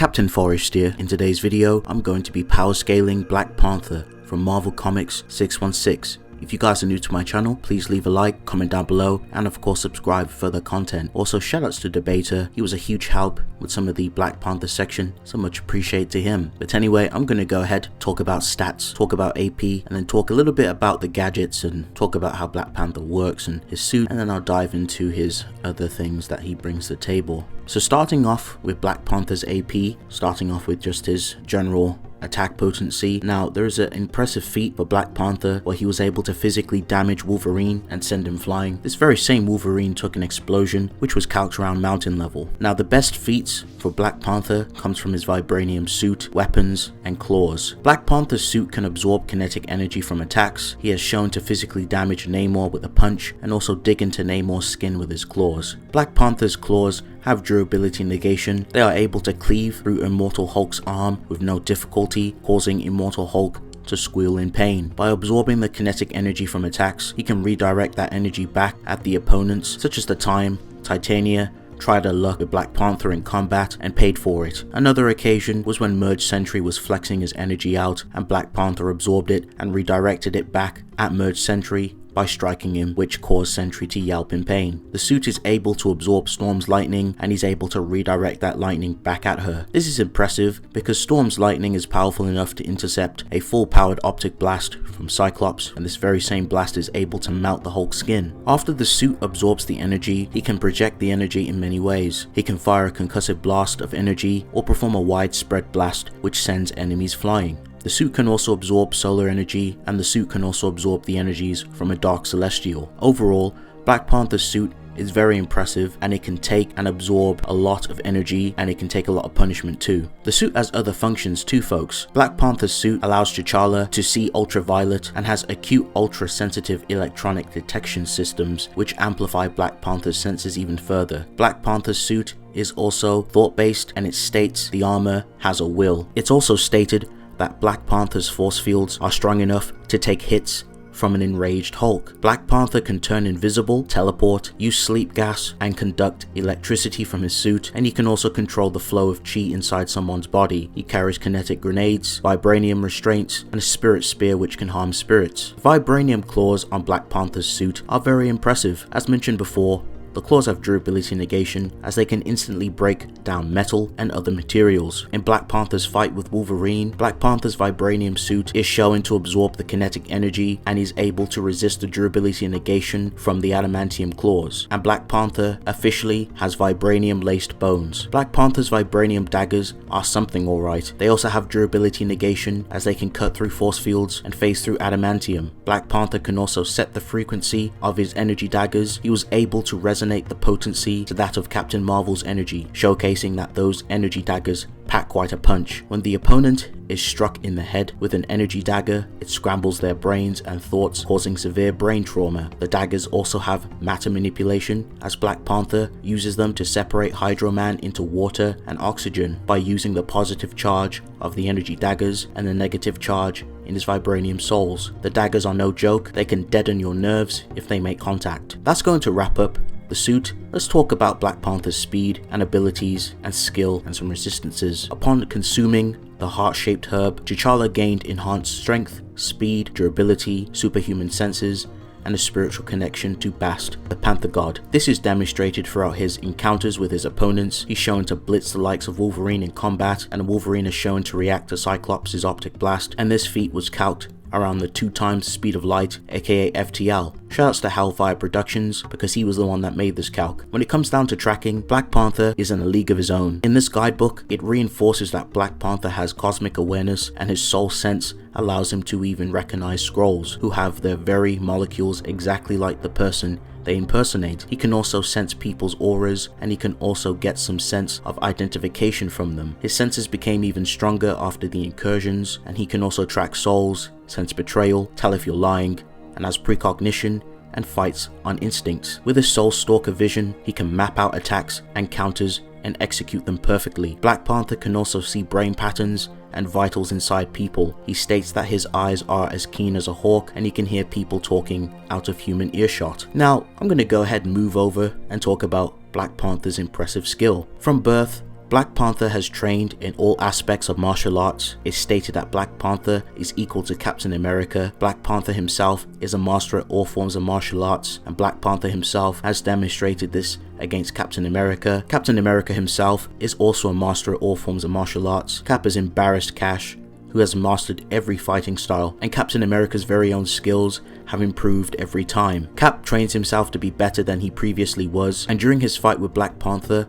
Captain Forrest here. In today's video, I'm going to be power scaling Black Panther from Marvel Comics 616. If you guys are new to my channel, please leave a like, comment down below, and of course subscribe for further content. Also, shoutouts to Debater. He was a huge help with some of the Black Panther section, so much appreciate to him. But anyway, I'm going to go ahead, talk about stats, talk about AP, and then talk a little bit about the gadgets and talk about how Black Panther works and his suit, and then I'll dive into his other things that he brings to the table. So starting off with Black Panther's AP, starting off with just his general attack potency. Now, there is an impressive feat for Black Panther where he was able to physically damage Wolverine and send him flying. This very same Wolverine took an explosion which was calced around mountain level. Now, the best feats for Black Panther comes from his vibranium suit, weapons, and claws. Black Panther's suit can absorb kinetic energy from attacks. He has shown to physically damage Namor with a punch and also dig into Namor's skin with his claws. Black Panther's claws have durability negation. They are able to cleave through Immortal Hulk's arm with no difficulty, causing Immortal Hulk to squeal in pain. By absorbing the kinetic energy from attacks, he can redirect that energy back at the opponents, such as the time Titania tried her luck with Black Panther in combat and paid for it. Another occasion was when Merge Sentry was flexing his energy out and Black Panther absorbed it and redirected it back at Merge Sentry by striking him, which caused Sentry to yelp in pain. The suit is able to absorb Storm's lightning and he's able to redirect that lightning back at her. This is impressive because Storm's lightning is powerful enough to intercept a full powered optic blast from Cyclops, and this very same blast is able to melt the Hulk's skin. After the suit absorbs the energy, he can project the energy in many ways. He can fire a concussive blast of energy or perform a widespread blast which sends enemies flying. The suit can also absorb solar energy, and the suit can also absorb the energies from a dark celestial. Overall, Black Panther's suit is very impressive, and it can take and absorb a lot of energy, and it can take a lot of punishment too. The suit has other functions too, folks. Black Panther's suit allows T'Challa to see ultraviolet and has acute ultra-sensitive electronic detection systems which amplify Black Panther's senses even further. Black Panther's suit is also thought-based, and it states the armor has a will. It's also stated that Black Panther's force fields are strong enough to take hits from an enraged Hulk. Black Panther can turn invisible, teleport, use sleep gas, and conduct electricity from his suit, and he can also control the flow of chi inside someone's body. He carries kinetic grenades, vibranium restraints, and a spirit spear which can harm spirits. Vibranium claws on Black Panther's suit are very impressive. As mentioned before, the claws have durability negation as they can instantly break down metal and other materials. In Black Panther's fight with Wolverine, Black Panther's vibranium suit is shown to absorb the kinetic energy and is able to resist the durability negation from the adamantium claws. And Black Panther officially has vibranium laced bones. Black Panther's vibranium daggers are something alright. They also have durability negation as they can cut through force fields and phase through adamantium. Black Panther can also set the frequency of his energy daggers. He was able to resonate the potency to that of Captain Marvel's energy, showcasing that those energy daggers pack quite a punch. When the opponent is struck in the head with an energy dagger, it scrambles their brains and thoughts, causing severe brain trauma. The daggers also have matter manipulation, as Black Panther uses them to separate Hydro Man into water and oxygen by using the positive charge of the energy daggers and the negative charge in his vibranium souls. The daggers are no joke. They can deaden your nerves if they make contact. That's going to wrap up the suit. Let's talk about Black Panther's speed and abilities and skill and some resistances. Upon consuming the heart-shaped herb, T'Challa gained enhanced strength, speed, durability, superhuman senses, and a spiritual connection to Bast, the Panther god. This is demonstrated throughout his encounters with his opponents. He's shown to blitz the likes of Wolverine in combat, and Wolverine is shown to react to Cyclops' optic blast, and this feat was calced around the 2 times speed of light, aka FTL. Shoutouts to Hellfire Productions because he was the one that made this calc. When it comes down to tracking, Black Panther is in a league of his own. In this guidebook, it reinforces that Black Panther has cosmic awareness and his soul sense allows him to even recognize Skrulls who have their very molecules exactly like the person they impersonate. He can also sense people's auras, and he can also get some sense of identification from them. His senses became even stronger after the incursions, and he can also track souls, sense betrayal, tell if you're lying, and has precognition and fights on instincts. With his Soul Stalker vision, he can map out attacks and counters and execute them perfectly. Black Panther can also see brain patterns and vitals inside people. He states that his eyes are as keen as a hawk and he can hear people talking out of human earshot. Now, I'm going to go ahead and move over and talk about Black Panther's impressive skill. From birth, Black Panther has trained in all aspects of martial arts. It's stated that Black Panther is equal to Captain America. Black Panther himself is a master at all forms of martial arts, and Black Panther himself has demonstrated this against Captain America. Captain America himself is also a master at all forms of martial arts. Cap has embarrassed Cash, who has mastered every fighting style, and Captain America's very own skills have improved every time. Cap trains himself to be better than he previously was, and during his fight with Black Panther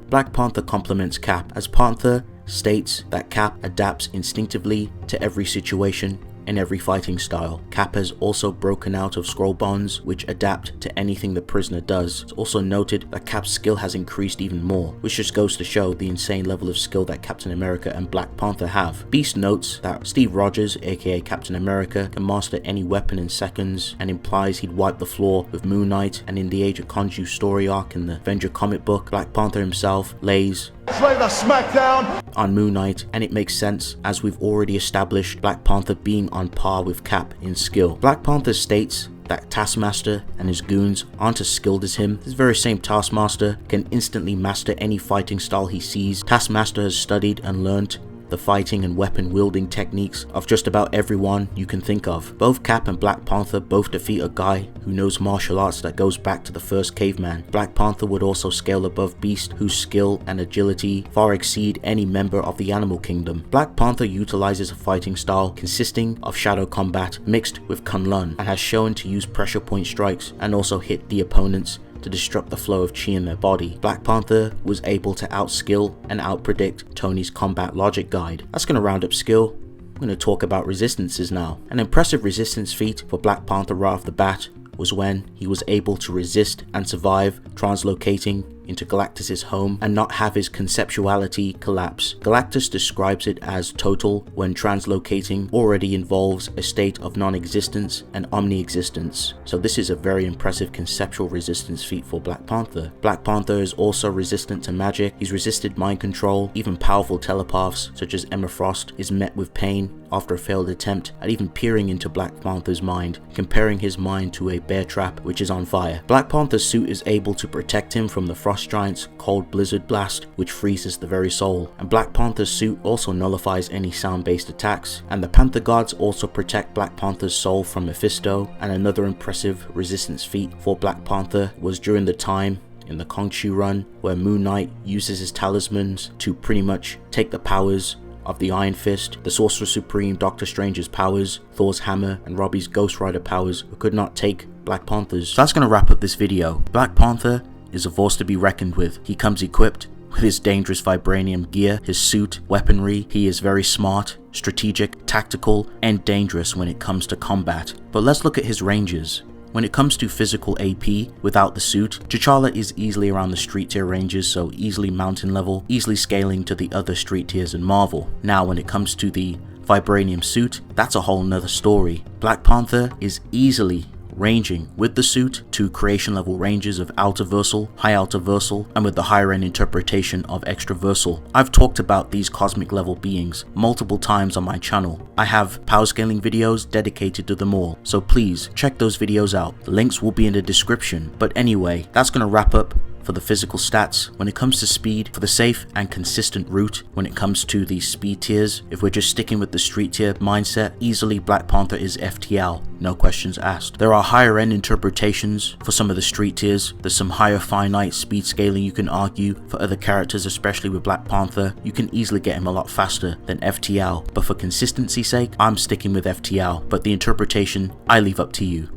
compliments Cap, as Panther states that Cap adapts instinctively to every situation and every fighting style. Cap has also broken out of scroll bonds, which adapt to anything the prisoner does. It's also noted that Cap's skill has increased even more, which just goes to show the insane level of skill that Captain America and Black Panther have. Beast notes that Steve Rogers, aka Captain America, can master any weapon in seconds, and implies he'd wipe the floor with Moon Knight, and in the Age of Khonshu story arc in the Avenger comic book, Black Panther himself lays Lay the smackdown on Moon Knight, and it makes sense as we've already established Black Panther being on par with Cap in skill. Black Panther states that Taskmaster and his goons aren't as skilled as him. This very same Taskmaster can instantly master any fighting style he sees. Taskmaster has studied and learned the fighting and weapon wielding techniques of just about everyone you can think of. Both Cap and Black Panther both defeat a guy who knows martial arts that goes back to the first caveman. Black Panther would also scale above Beast, whose skill and agility far exceed any member of the animal kingdom. Black Panther utilizes a fighting style consisting of shadow combat mixed with Kunlun, and has shown to use pressure point strikes and also hit the opponents to disrupt the flow of chi in their body. Black Panther was able to outskill and outpredict Tony's combat logic guide. That's going to round up skill. I'm going to talk about resistances now. An impressive resistance feat for Black Panther right off the bat was when he was able to resist and survive translocating into Galactus' home and not have his conceptuality collapse. Galactus describes it as total when translocating already involves a state of non-existence and omni-existence. So this is a very impressive conceptual resistance feat for Black Panther. Black Panther is also resistant to magic. He's resisted mind control. Even powerful telepaths such as Emma Frost is met with pain after a failed attempt at even peering into Black Panther's mind, comparing his mind to a bear trap which is on fire. Black Panther's suit is able to protect him from the Frost Giant's cold blizzard blast, which freezes the very soul, and Black Panther's suit also nullifies any sound-based attacks, and the Panther Gods also protect Black Panther's soul from Mephisto. And another impressive resistance feat for Black Panther was during the time in the Khonshu run where Moon Knight uses his talismans to pretty much take the powers of the Iron Fist, the Sorcerer Supreme, Doctor Strange's powers, Thor's hammer, and Robbie's Ghost Rider powers, who could not take Black Panther's. So that's going to wrap up this video. Black Panther is a force to be reckoned with. He comes equipped with his dangerous vibranium gear, his suit, weaponry. He is very smart, strategic, tactical, and dangerous when it comes to combat. But let's look at his ranges. When it comes to physical AP without the suit, T'Challa is easily around the street tier ranges, so easily mountain level, easily scaling to the other street tiers in Marvel. Now when it comes to the vibranium suit, that's a whole nother story. Black Panther is easily ranging with the suit to creation level ranges of Ultraversal, High Ultraversal, and with the higher end interpretation of Extraversal. I've talked about these cosmic level beings multiple times on my channel. I have power scaling videos dedicated to them all, so please check those videos out. The links will be in the description. But anyway, that's gonna wrap up for the physical stats. When it comes to speed, for the safe and consistent route, when it comes to the speed tiers, if we're just sticking with the street tier mindset, easily Black Panther is FTL, no questions asked. There are higher end interpretations for some of the street tiers. There's some higher finite speed scaling you can argue for other characters, especially with Black Panther. You can easily get him a lot faster than FTL, but for consistency's sake, I'm sticking with FTL, but the interpretation I leave up to you.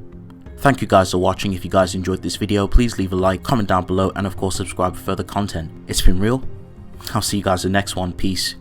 Thank you guys for watching. If you guys enjoyed this video, please leave a like, comment down below, and of course subscribe for further content. It's been real. I'll see you guys in the next one. Peace.